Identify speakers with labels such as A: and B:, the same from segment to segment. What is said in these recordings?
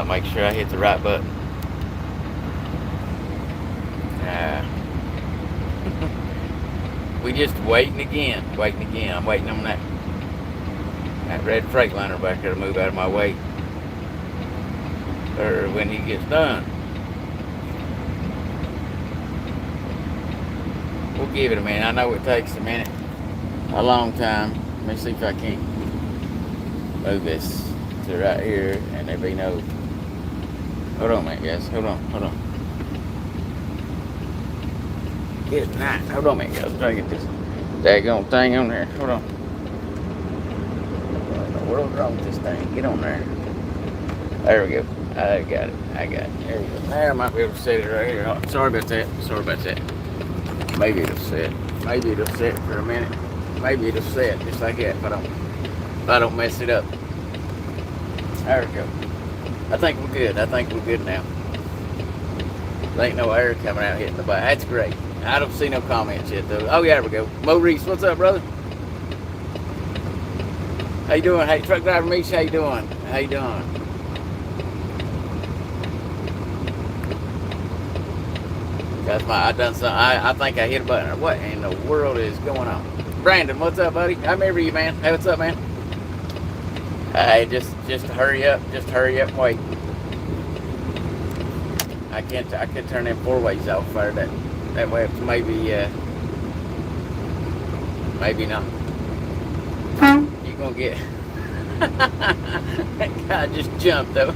A: Make sure I hit the right button. We just waiting again. I'm waiting on that red Freightliner back there to move out of my way. Or when he gets done. We'll give it a minute. I know it takes a minute. A long time. Let me see if I can't move this to right here and there be no. Hold on a minute, guys. Hold on. Get it nice. Hold on a minute, guys. Try to get this daggone thing on there. Hold on. What in the world's wrong with this thing? Get on there. There we go. I got it. There we go. There, I might be able to set it right here. Oh, sorry about that. Maybe it'll set. For a minute. Maybe it'll set just like that if I don't mess it up. There we go. I think we're good now. There ain't no air coming out hitting the bike. That's great. I don't see no comments yet though. Oh yeah, there we go. Maurice, what's up, brother? How you doing? Hey, truck driver Mish, how you doing? That's I done something. I think I hit a button. What in the world is going on? Brandon, what's up, buddy? I remember you, man. Hey, what's up, man? Hey, just hurry up. Just hurry up and wait. I could turn them 4-ways off for that way. Maybe not. You gonna get. That guy just jumped though.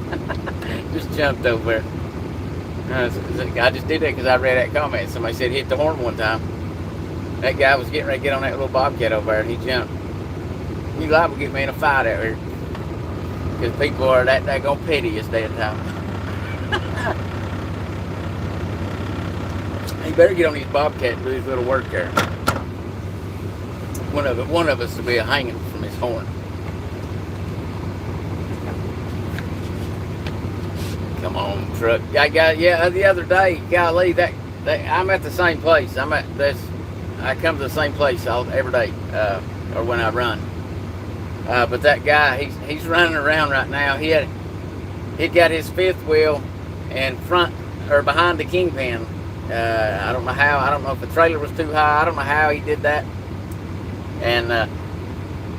A: Just jumped over there. I just did that because I read that comment. Somebody said hit the horn one time. That guy was getting ready to get on that little bobcat over there and he jumped. You liable to get me in a fight out here. Because people are that daggone petty this day and time. He better get on these bobcats and do his little work there. One of us will be hanging from his horn. Come on, truck. The other day, golly, I'm at the same place. I come to the same place every day, or when I run. But that guy, he's running around right now. He'd got his fifth wheel in front or behind the Kingpin. I don't know how. I don't know if the trailer was too high. I don't know how he did that. And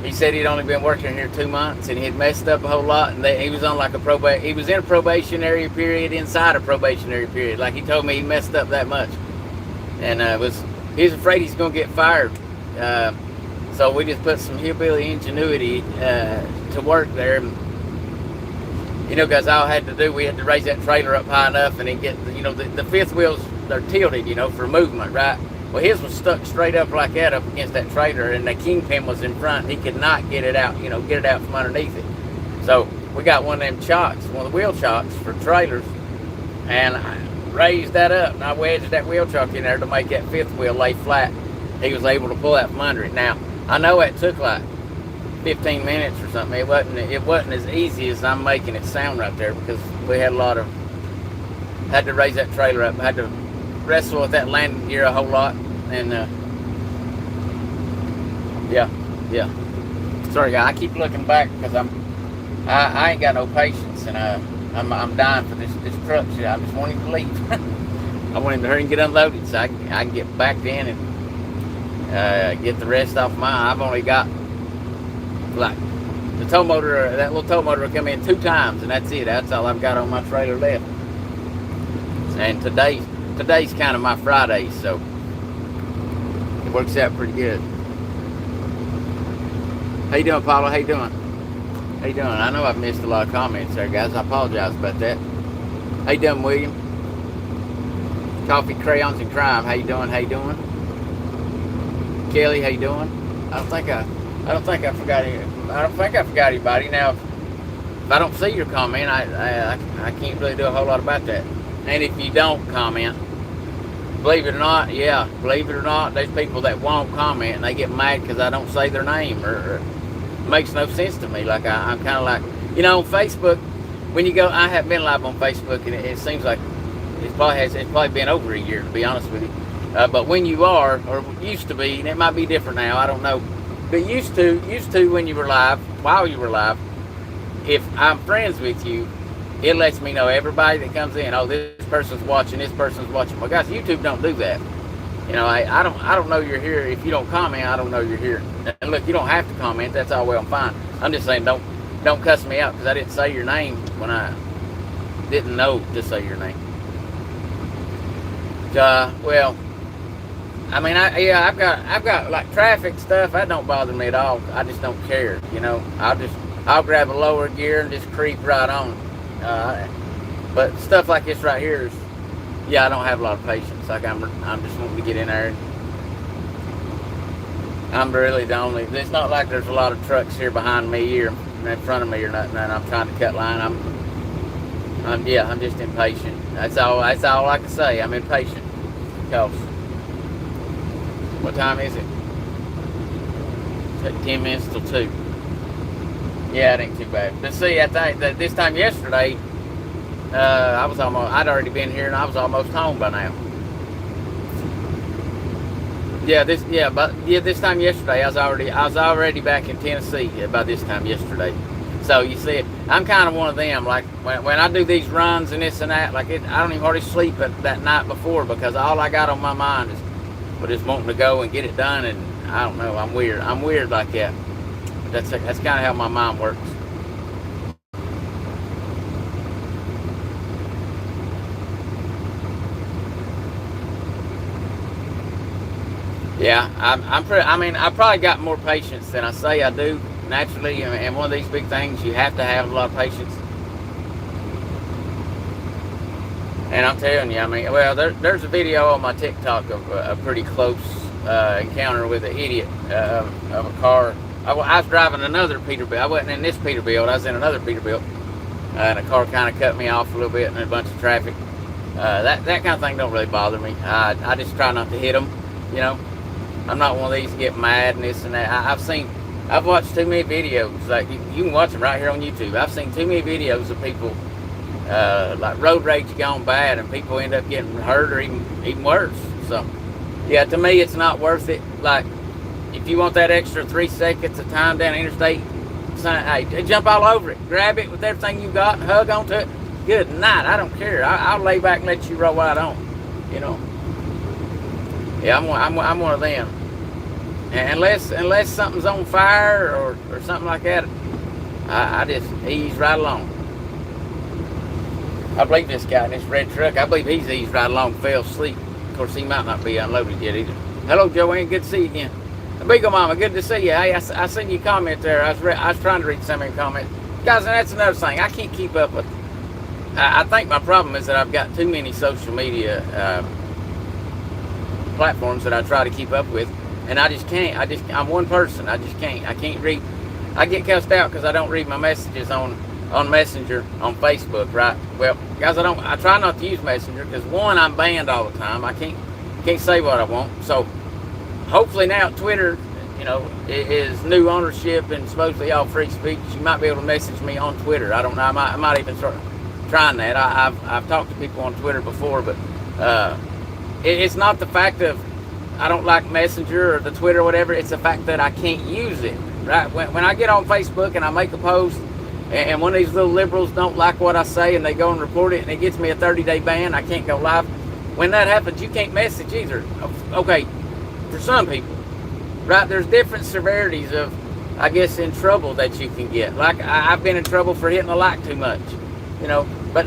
A: he said he'd only been working here 2 months and he'd messed up a whole lot. And he was on like he was in a probationary period inside a probationary period. Like he told me he messed up that much. And he's afraid he's going to get fired. So we just put some hillbilly ingenuity to work there. You know, guys, all I had to do, we had to raise that trailer up high enough and then get, the fifth wheels, they're tilted, for movement, right? Well, his was stuck straight up like that up against that trailer, and the Kingpin was in front. He could not get it out, get it out from underneath it. So we got one of them chocks, one of the wheel chocks for trailers, and I raised that up, and I wedged that wheel chock in there to make that fifth wheel lay flat. He was able to pull that from under it. Now, I know it took like 15 minutes or something. It wasn't as easy as I'm making it sound right there because we had had to raise that trailer up, had to wrestle with that landing gear a whole lot, and yeah. Sorry, guys, I keep looking back because I ain't got no patience, and I'm dying for this truck shit. I just want him to leave. I want him to hurry and get unloaded so I can get back in and get the rest off mine. I've only got like the tow motor. That little tow motor will come in 2 times, and that's it. That's all I've got on my trailer left. And today's kind of my Friday, so it works out pretty good. How you doing, Paula? How you doing? I know I've missed a lot of comments there, guys. I apologize about that. How you doing, William? Coffee, crayons, and crime. How you doing? Kelly, how you doing? I don't think I forgot anybody. Now, if I don't see your comment, I can't really do a whole lot about that. And if you don't comment, believe it or not, there's people that won't comment and they get mad because I don't say their name, or it makes no sense to me. Like I'm kind of like, on Facebook, when you go, I haven't been live on Facebook, and it seems like it's probably been over a year, to be honest with you. But when you are, or used to be, and it might be different now, I don't know, but used to when you were live, while you were live, if I'm friends with you, it lets me know everybody that comes in. Oh, this person's watching. This person's watching. Well, guys, YouTube don't do that. You know, I don't know you're here. If you don't comment, I don't know you're here. And look, you don't have to comment. That's all well and fine. I'm just saying, don't cuss me out because I didn't say your name when I didn't know to say your name. Well, I mean, I've got like traffic stuff. That don't bother me at all. I just don't care. You know, I'll grab a lower gear and just creep right on. But stuff like this right here is, yeah, I don't have a lot of patience. Like I'm just wanting to get in there. I'm really the only. It's not like there's a lot of trucks here behind me or in front of me or nothing. And I'm trying to cut line. I'm just impatient. That's all I can say. I'm impatient. Because what time is it? 10 minutes till 2. Yeah, it ain't too bad. But see, I think that this time yesterday, I'd already been here and I was almost home by now. This time yesterday, I was already back in Tennessee by this time yesterday. So you see, I'm kind of one of them. Like when I do these runs and this and that, like I don't even hardly sleep that night before because all I got on my mind is just wanting to go and get it done. And I don't know, I'm weird like that. But that's kind of how my mind works. Yeah, I probably got more patience than I say I do naturally, and one of these big things, you have to have a lot of patience. And I'm telling you, I mean, well, there's a video on my TikTok of a pretty close encounter with an idiot of a car. I was driving another Peterbilt. I wasn't in this Peterbilt. I was in another Peterbilt, and a car kind of cut me off a little bit in a bunch of traffic. That kind of thing don't really bother me. I just try not to hit them, you know. I'm not one of these to get mad and this and that. I've watched too many videos. Like you can watch them right here on YouTube. I've seen too many videos of people like road rage gone bad, and people end up getting hurt or even worse. So yeah, to me, it's not worth it. Like if you want that extra 3 seconds of time down the interstate, hey, jump all over it, grab it with everything you got, and hug onto it. Good night. I don't care. I'll lay back and let you roll right on. You know. Yeah, I'm one of them. And unless something's on fire or something like that, I just ease right along. I believe this guy in this red truck, I believe he's eased right along, fell asleep. Of course, he might not be unloaded yet either. Hello, Joanne. Good to see you again. Beagle Mama, good to see you. Hey, I seen your comment there. I was trying to read some of your comments. Guys, and that's another thing. I can't keep up with. I think my problem is that I've got too many social media platforms that I try to keep up with, and I just can't. I'm one person. I just can't. I can't read. I get cussed out because I don't read my messages on Messenger on Facebook, right? Well, guys, I try not to use Messenger because one, I'm banned all the time. I can't say what I want. So hopefully now Twitter, you know, is new ownership and supposedly all free speech. You might be able to message me on Twitter. I don't know. I might even start trying that. I've talked to people on Twitter before, but it's not the fact of I don't like Messenger or the Twitter or whatever. It's the fact that I can't use it, right? When I get on Facebook and I make a post and one of these little liberals don't like what I say and they go and report it and it gets me a 30-day ban, I can't go live. When that happens, you can't message either. Okay, for some people, right? There's different severities of, I guess, in trouble that you can get. Like I've been in trouble for hitting a like too much, you know. But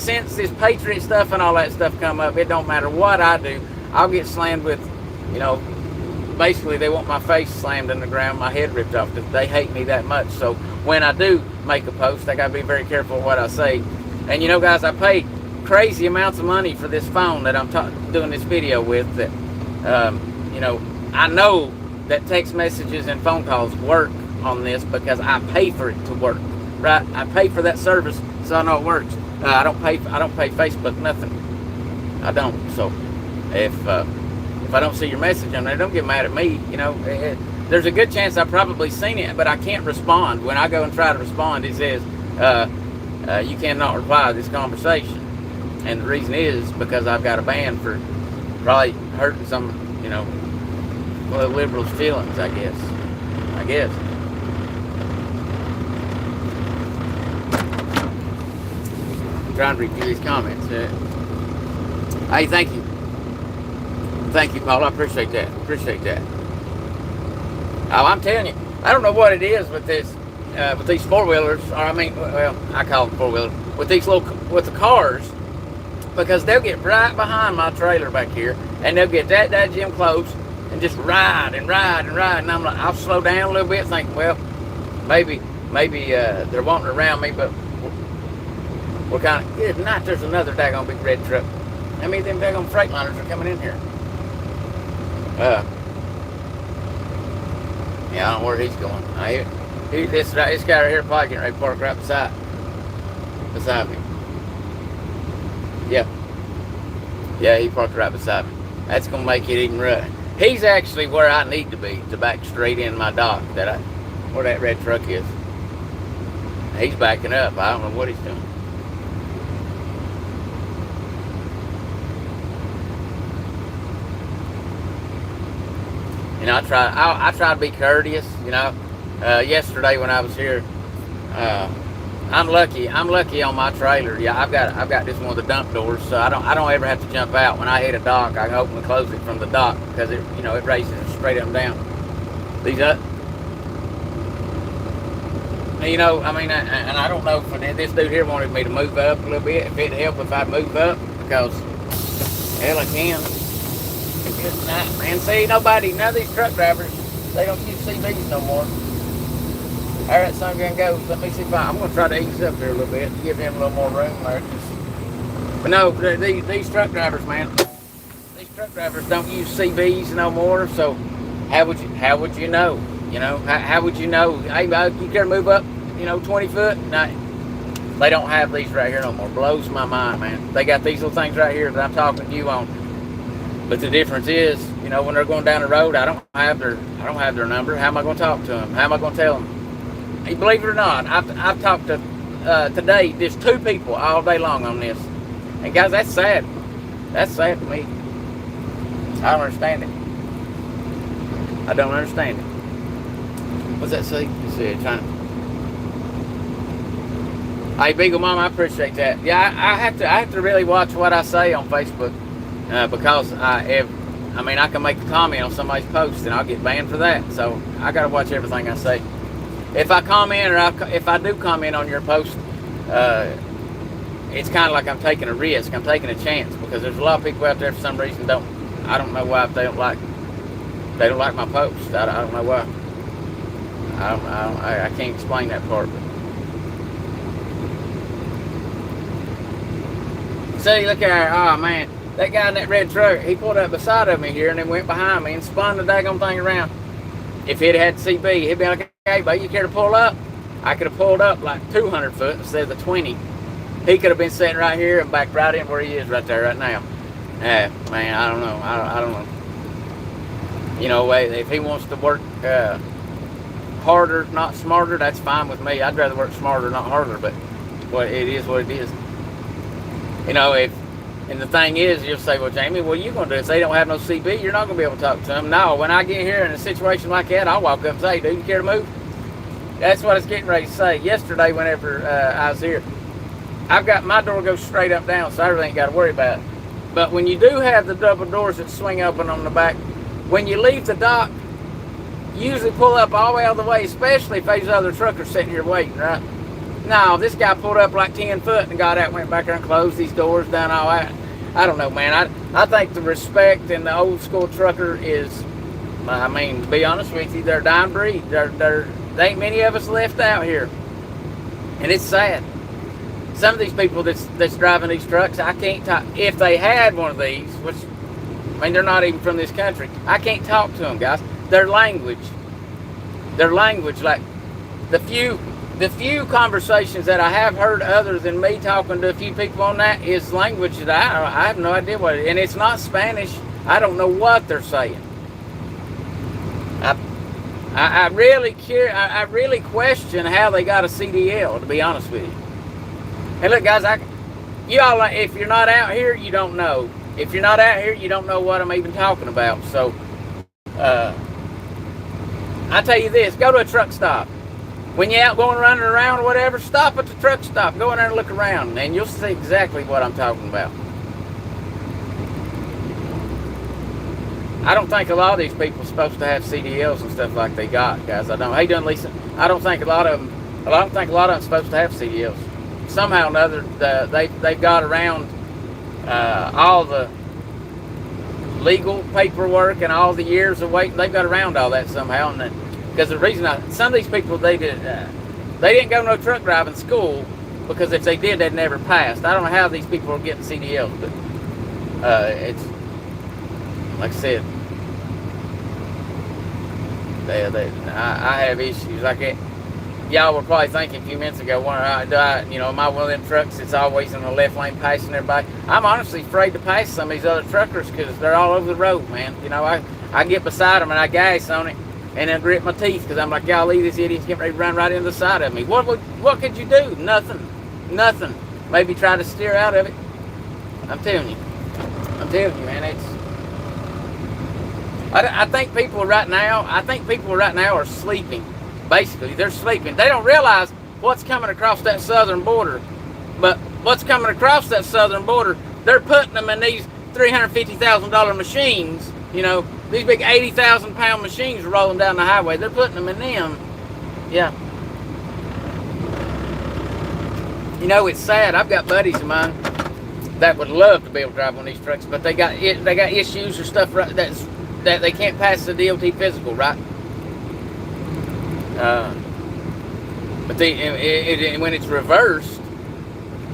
A: since this Patriot stuff and all that stuff come up, it don't matter what I do. I'll get slammed with, you know, basically they want my face slammed in the ground, my head ripped off. They hate me that much. So when I do make a post, I got to be very careful of what I say. And, you know, guys, I paid crazy amounts of money for this phone that I'm doing this video with. That, you know, I know that text messages and phone calls work on this because I pay for it to work, right? I pay for that service. So I know it works. I don't pay Facebook nothing. I don't. So if I don't see your message on there, don't get mad at me. You know, there's a good chance I've probably seen it, but I can't respond. When I go and try to respond, it says you cannot reply to this conversation, and the reason is because I've got a ban for probably hurting some, you know, well, liberals' feelings. I guess. trying to review his comments. Hey, thank you. Thank you, Paul. I appreciate that. Appreciate that. Oh, I'm telling you, I don't know what it is with these four-wheelers, or I mean, well, I call them four-wheelers, with with the cars, because they'll get right behind my trailer back here, and they'll get that gym close, and just ride and ride and ride, and I'm like, I'll slow down a little bit, think, well, maybe they're wanting around me, but we're kind of, if not, there's another daggone big red truck. How many of them daggone Freightliners are coming in here? Yeah, I don't know where he's going. This guy right here probably getting ready to park right beside me. Yeah, he parked right beside me. That's gonna make it even rough. He's actually where I need to be, to back straight in my dock where that red truck is. He's backing up. I don't know what he's doing. You know, I try to be courteous, you know. Yesterday when I was here, I'm lucky on my trailer. Yeah, I've got this one of the dump doors, so I don't ever have to jump out. When I hit a dock, I can open and close it from the dock, because it raises it straight up and down. These up. You know, I mean, and I don't know if this dude here wanted me to move up a little bit, if it'd help if I move up, because hell, I can. Good night, man. See, none of these truck drivers, they don't use CBs no more. All right, son, gonna go. Let me see if I'm gonna try to ease up here a little bit, give him a little more room there. But no, these truck drivers, man, these truck drivers don't use CBs no more. So how would you know? You know, how would you know? Hey, you care to move up? 20 foot? No, they don't have these right here no more. Blows my mind, man. They got these little things right here that I'm talking to you on. But the difference is, when they're going down the road, I don't have their number. How am I going to talk to them? How am I going to tell them? Hey, believe it or not, I've talked to today just 2 people all day long on this. And guys, that's sad. That's sad to me. I don't understand it. I don't understand it. What's that say? You see, trying to. Hey, Beagle Mama, I appreciate that. Yeah, I have to really watch what I say on Facebook. Because I can make a comment on somebody's post and I'll get banned for that. So I got to watch everything I say. If I comment if I do comment on your post, it's kind of like I'm taking a risk. I'm taking a chance, because there's a lot of people out there for some reason I don't know why, if they don't like my post. I don't know why. I can't explain that part. But see, look at her. Oh man. That guy in that red truck, he pulled up beside of me here and then went behind me and spun the daggone thing around. If it had CB, he'd be like, hey, buddy, you care to pull up? I could have pulled up like 200 foot instead of the 20. He could have been sitting right here and backed right in where he is right there right now. Man, I don't know. I don't know. If he wants to work harder, not smarter, that's fine with me. I'd rather work smarter, not harder, but it is what it is. And the thing is, you'll say, well, Jamie, what are you going to do? If they don't have no CB, you're not going to be able to talk to them. No, when I get here in a situation like that, I'll walk up and say, dude, you care to move? That's what I was getting ready to say. Yesterday, whenever I was here, I've got my door goes straight up down, so I really ain't got to worry about it. But when you do have the double doors that swing open on the back, when you leave the dock, you usually pull up all the way out of the way, especially if these other truckers sitting here waiting, right? No, this guy pulled up like 10 foot and got out, went back there and closed these doors, done all that. I don't know, man. I think the respect in the old school trucker is, to be honest with you, they're a dying breed. There ain't many of us left out here. And it's sad. Some of these people that's driving these trucks, I can't talk. If they had one of these, which, they're not even from this country, I can't talk to them, guys. Their language, like the few conversations that I have heard other than me talking to a few people on that is language that I have no idea what it is. And it's not Spanish. I don't know what they're saying. I really question how they got a CDL, to be honest with you. And look, guys, if you're not out here, you don't know. If you're not out here, you don't know what I'm even talking about. So, I tell you this, go to a truck stop. When you're out going running around or whatever, stop at the truck stop. Go in there and look around, and you'll see exactly what I'm talking about. I don't think a lot of these people are supposed to have CDLs and stuff like they got, guys. I don't. Hey, done, Lisa. I don't think a lot of them. I don't think a lot of them are supposed to have CDLs. Somehow or another, they've got around all the legal paperwork and all the years of waiting. They've got around all that somehow, and because the reason some of these people they didn't go to no truck driving school, because if they did, they'd never passed. I don't know how these people are getting CDLs, but it's like I said. I have issues like it. Y'all were probably thinking a few minutes ago, am I one of them trucks that's always in the left lane passing everybody? I'm honestly afraid to pass some of these other truckers because they're all over the road, man. You know, I get beside them and I gas on it and then grit my teeth because I'm like, golly, this idiot's getting ready to run right into the side of me. What could you do? Nothing. Maybe try to steer out of it. I'm telling you, man, I think people right now are sleeping. Basically, they're sleeping. They don't realize what's coming across that southern border. But what's coming across that southern border, they're putting them in these $350,000 machines. You know, these big 80,000-pound machines rolling down the highway. They're putting them in them. Yeah. You know, it's sad. I've got buddies of mine that would love to be able to drive one of these trucks, but they got issues or stuff that they can't pass the DOT physical, right? But when it's reversed,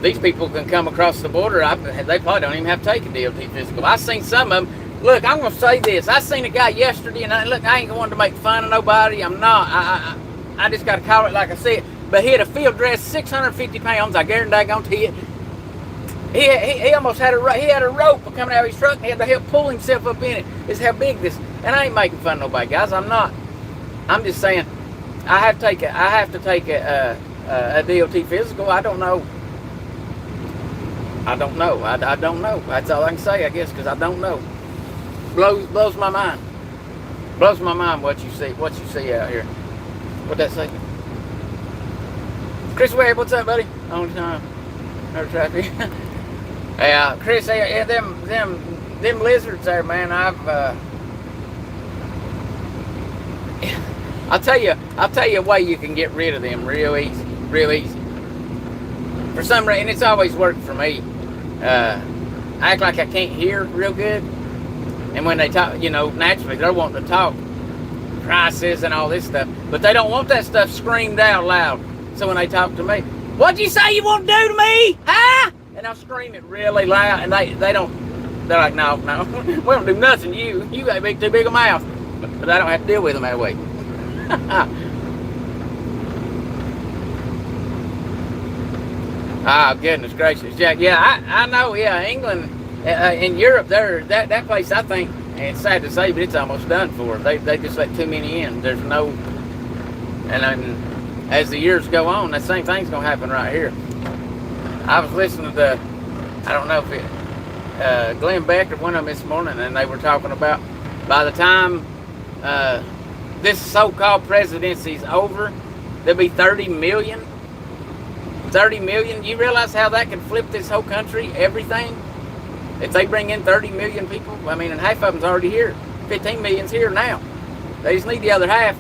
A: these people can come across the border. They probably don't even have to take a DOT physical. I've seen some of them. Look, I'm going to say this. I seen a guy yesterday, and I ain't going to make fun of nobody. I'm not. I just got to call it like I said. But he had a field dress, 650 pounds. I guarantee it. He almost had a rope coming out of his truck, and he had to help pull himself up in it. It's how big this. And I ain't making fun of nobody, guys. I'm not. I'm just saying. I have to take a DOT physical. I don't know. I don't know. That's all I can say, I guess, because I don't know. Blows my mind. Blows my mind what you see out here. What'd that say? Chris Webb, what's up, buddy? On time. No traffic. Yeah, Chris, yeah, them lizards there, man. I'll tell you a way you can get rid of them real easy. For some reason, it's always worked for me. I act like I can't hear real good, and when they talk, you know, naturally they're wanting to talk prices and all this stuff, but they don't want that stuff screamed out loud. So when they talk to me, what'd you say you want to do to me? Huh? And I'll scream it really loud, and they don't. They're like, no, we don't do nothing to you. You got too big a mouth, but I don't have to deal with them that way. Oh, goodness gracious, Jack. Yeah, I know. Yeah, England, in Europe, that place. I think, and it's sad to say, but it's almost done for. They just let too many in. There's no, and as the years go on, that same thing's gonna happen right here. I was listening to, I don't know if it, Glenn Beck or one of them this morning, and they were talking about by the time this so-called presidency is over, there'll be 30 million. 30 million. You realize how that can flip this whole country, everything? If they bring in 30 million people, I mean, and half of them's already here. 15 million's here now. They just need the other half.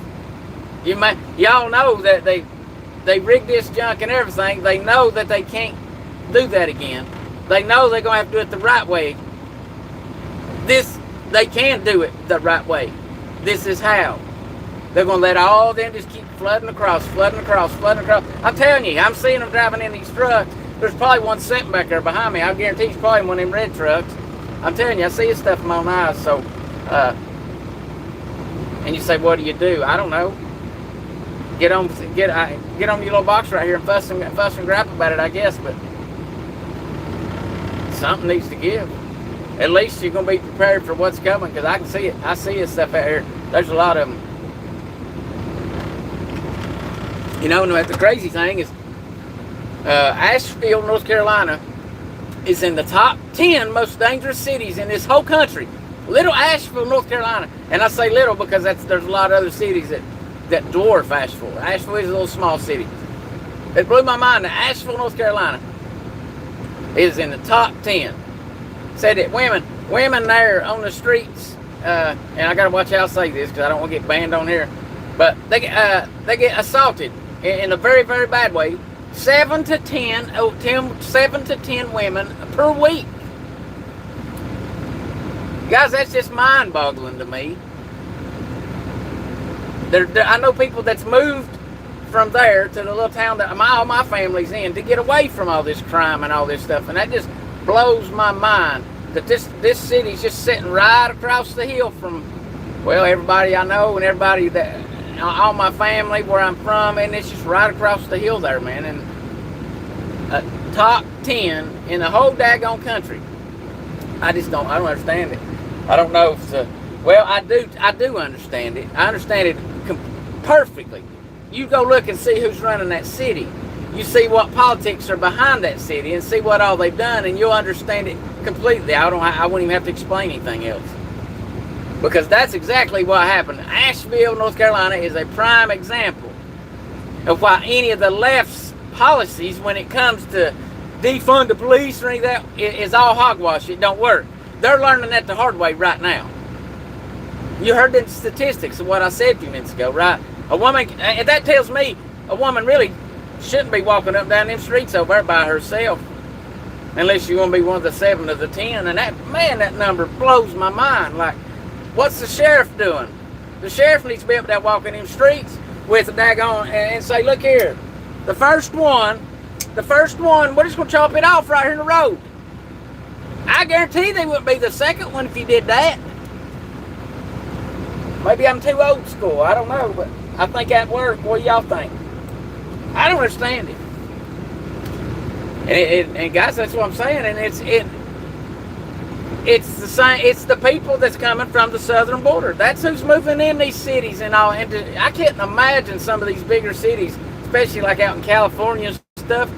A: Y'all know that they rigged this junk and everything. They know that they can't do that again. They know they're going to have to do it the right way. They can do it the right way. This is how. They're going to let all of them just keep flooding across. I'm telling you, I'm seeing them driving in these trucks. There's probably one sitting back there behind me. I guarantee he's probably one of them red trucks. I'm telling you, I see his stuff in my own eyes. So, and you say, what do you do? I don't know. Get on your little box right here and fuss and grab about it, I guess. But something needs to give. At least you're going to be prepared for what's coming, because I can see it. I see his stuff out here. There's a lot of them. You know, the crazy thing is, Asheville, North Carolina, is in the top 10 most dangerous cities in this whole country. Little Asheville, North Carolina. And I say little because there's a lot of other cities that that dwarf Asheville. Asheville is a little small city. It blew my mind that Asheville, North Carolina is in the top 10. Said that women there on the streets, and I gotta watch how I say this because I don't want to get banned on here, but they get assaulted in a very, very bad way. 7 to 10 women per week. Guys, that's just mind-boggling to me. I know people that's moved from there to the little town that all my family's in to get away from all this crime and all this stuff, and that just blows my mind that this city's just sitting right across the hill from, well, everybody I know and everybody that, all my family where I'm from, and it's just right across the hill there, man. And top 10 in the whole daggone country. I don't understand it. I don't know if well, I do understand it. I understand it perfectly. You go look and see who's running that city. You see what politics are behind that city and see what all they've done, and you'll understand it completely. I wouldn't even have to explain anything else. Because that's exactly what happened. Asheville, North Carolina is a prime example of why any of the left's policies when it comes to defund the police or any of that is all hogwash. It don't work. They're learning that the hard way right now. You heard the statistics of what I said a few minutes ago, right? A woman, and that tells me a woman really shouldn't be walking up and down them streets over there by herself. Unless you want to be one of the 7 of the 10. And that number blows my mind. Like, what's the sheriff doing? The sheriff needs to be up there walking them streets with a daggone and say, look here, the first one, we're just going to chop it off right here in the road. I guarantee they wouldn't be the second one if you did that. Maybe I'm too old school. I don't know, but I think that'd work. What do y'all think? I don't understand it. And guys, that's what I'm saying. And it's the same. It's the people that's coming from the southern border. That's who's moving in these cities and all. And I can't imagine some of these bigger cities, especially like out in California and stuff.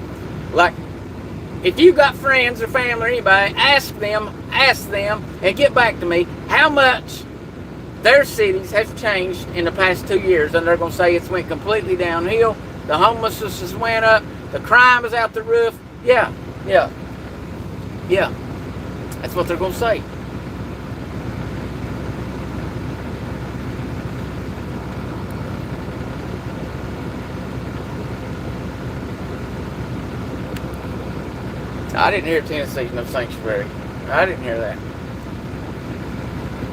A: Like, if you got friends or family or anybody, ask them, and get back to me how much their cities have changed in the past 2 years, and they're going to say it's went completely downhill. The homelessness has went up. The crime is out the roof. Yeah. That's what they're going to say. I didn't hear Tennessee's no sanctuary. I didn't hear that.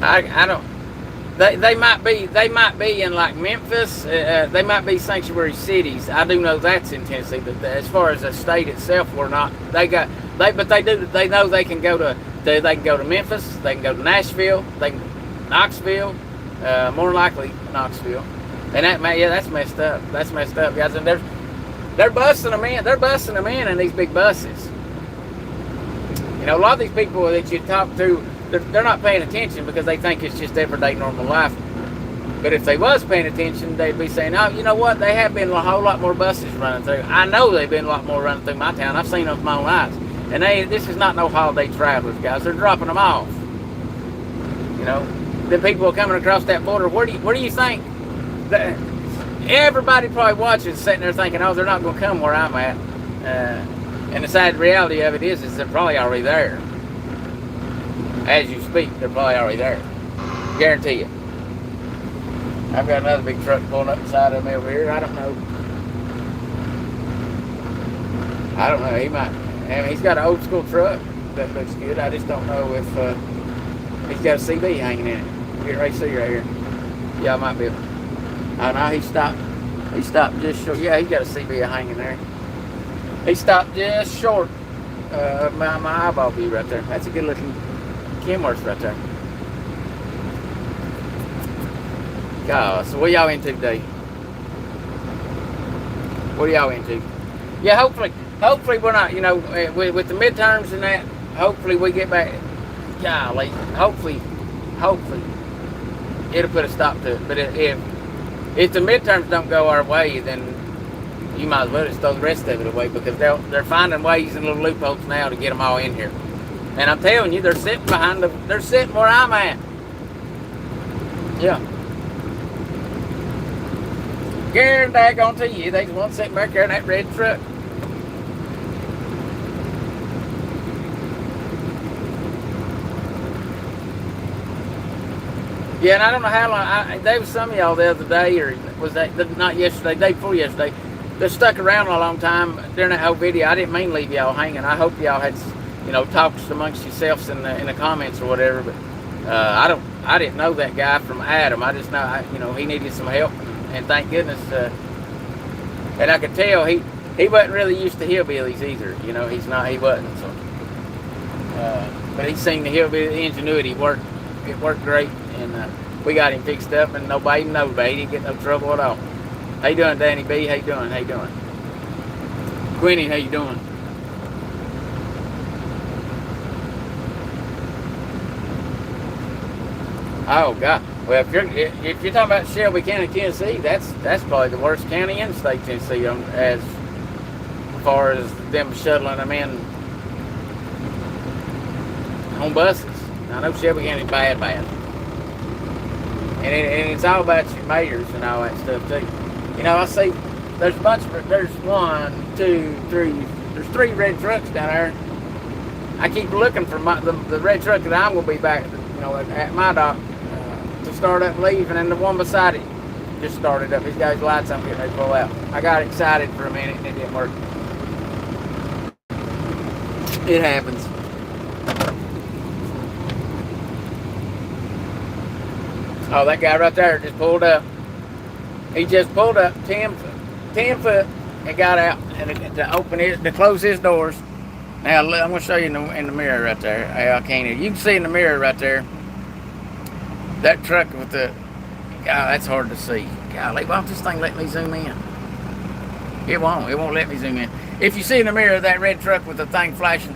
A: I don't. They might be in like Memphis. They might be sanctuary cities. I do know that's in Tennessee. But as far as the state itself, we're not. They know they can go to Memphis. They can go to Nashville. Knoxville. More likely Knoxville. And that's messed up. That's messed up, guys. And they're busting them in. They're busting them in these big buses. You know, a lot of these people that you talk to, they're not paying attention because they think it's just everyday normal life. But if they was paying attention, they'd be saying, oh, you know what? They have been a whole lot more buses running through. I know they've been a lot more running through my town. I've seen them with my own eyes. And this is not no holiday travelers, guys. They're dropping them off. You know, the people are coming across that border. Where do you think? Everybody probably watching, sitting there thinking, oh, they're not going to come where I'm at. And the sad reality of it is they're probably already there. As you speak, they're probably already there. Guarantee you. I've got another big truck pulling up beside of me over here. I don't know. He might. I mean, he's got an old school truck that looks good. I just don't know if he's got a CB hanging in it. Getting ready to see right here. Yeah, I might be. I know he stopped. He stopped just short. Yeah, he's got a CB hanging there. He stopped just short of my eyeball view right there. That's a good looking Kenworth right there. God, so what y'all into today? What are y'all into? Yeah, hopefully we're not, you know, with the midterms and that, hopefully we get back. Golly, hopefully it'll put a stop to it. But if the midterms don't go our way, then you might as well just throw the rest of it away because they're finding ways and little loopholes now to get them all in here. And I'm telling you, they're sitting they're sitting where I'm at. Yeah. Guarantee you, they won't sit back there in that red truck. Yeah, and I don't know how long. There was some of y'all the other day, or was that not yesterday, day before yesterday, that stuck around a long time during that whole video. I didn't mean to leave y'all hanging. I hope y'all had, talks amongst yourselves in the comments or whatever. But I didn't know that guy from Adam. I just know, he needed some help, and thank goodness. And I could tell he wasn't really used to hillbillies either. He wasn't. So, but he seen the hillbilly ingenuity work. It worked great. And we got him fixed up, and nobody even knows about it. He didn't get no trouble at all. How you doing, Danny B? How you doing? Quinny, how you doing? Oh God! Well, if you're talking about Shelby County, Tennessee, that's probably the worst county in the state of Tennessee as far as them shuttling them in on buses. I know Shelby County's bad. And it's all about your mayors and all that stuff too. I see there's there's 1, 2, 3, there's 3 red trucks down there. I keep looking for the red truck that I'm going to be back, at my dock to start up leaving, and the one beside it just started up. He's got his lights on, getting ready to pull out. I got excited for a minute and it didn't work. It happens. Oh, that guy right there just pulled up. He just pulled up 10 foot and got out and to close his doors. Now I'm going to show you in the mirror right there. I can't. You can see in the mirror right there. That truck with the. God, that's hard to see. Golly, why don't this thing let me zoom in? It won't. It won't let me zoom in. If you see in the mirror that red truck with the thing flashing,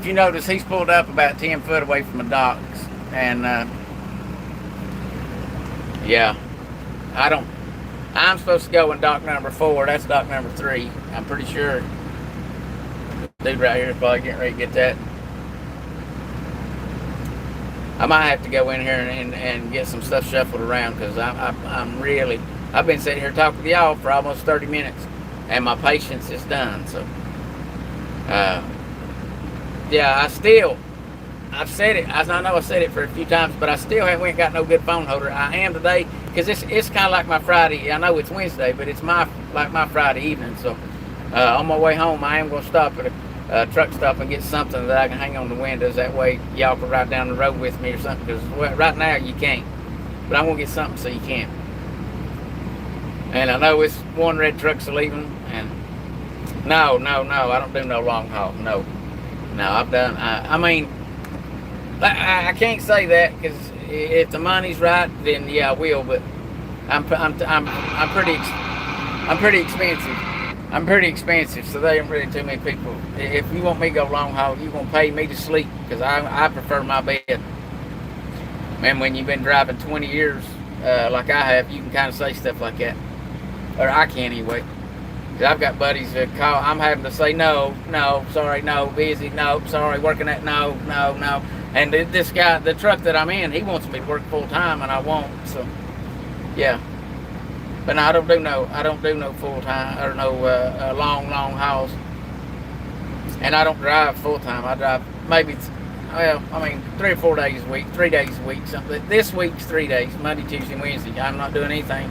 A: if you notice, he's pulled up about 10 foot away from the docks, and. Yeah, I'm supposed to go in dock number 4. That's dock number 3. I'm pretty sure. Dude right here is probably getting ready to get that. I might have to go in here and get some stuff shuffled around, because I've been sitting here talking to y'all for almost 30 minutes, and my patience is done. So, yeah, I've said it. I know I said it for a few times, but I still haven't got no good phone holder. I am today, because it's kind of like my Friday. I know it's Wednesday, but it's my Friday evening. So on my way home, I am going to stop at a truck stop and get something that I can hang on the windows. That way y'all can ride down the road with me or something, because right now you can't. But I'm going to get something so you can. And I know it's 1 red truck's leaving. And no, I don't do no long haul. No, I've done. I mean. I can't say that, because if the money's right, then yeah, I will. But I'm pretty expensive. I'm pretty expensive, so there ain't really too many people. If you want me to go long haul, you're gonna pay me to sleep, because I prefer my bed. Man, when you've been driving 20 years, like I have, you can kind of say stuff like that, or I can anyway. I've got buddies that call. I'm having to say no, sorry, no, busy, no, sorry, working at no. And this guy, the truck that I'm in, he wants me to work full time, and I won't. So, yeah. But no, I don't do no full time or no long hauls. And I don't drive full time. I drive maybe, 3 or 4 days a week, 3 days a week, something. This week's 3 days, Monday, Tuesday, Wednesday. I'm not doing anything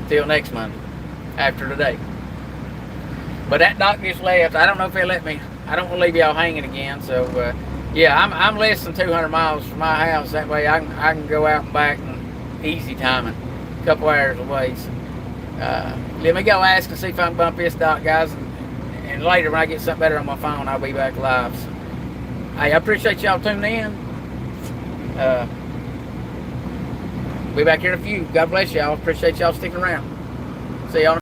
A: till next Monday, after today. But that doc just left. I don't know if he'll let me. I don't want to leave y'all hanging again. So, yeah, I'm less than 200 miles from my house. That way I can go out and back and easy timing. A couple hours away. So, let me go ask and see if I can bump this doc, guys. And later, when I get something better on my phone, I'll be back live. So, hey, I appreciate y'all tuning in. Be back here in a few. God bless y'all. Appreciate y'all sticking around. See y'all.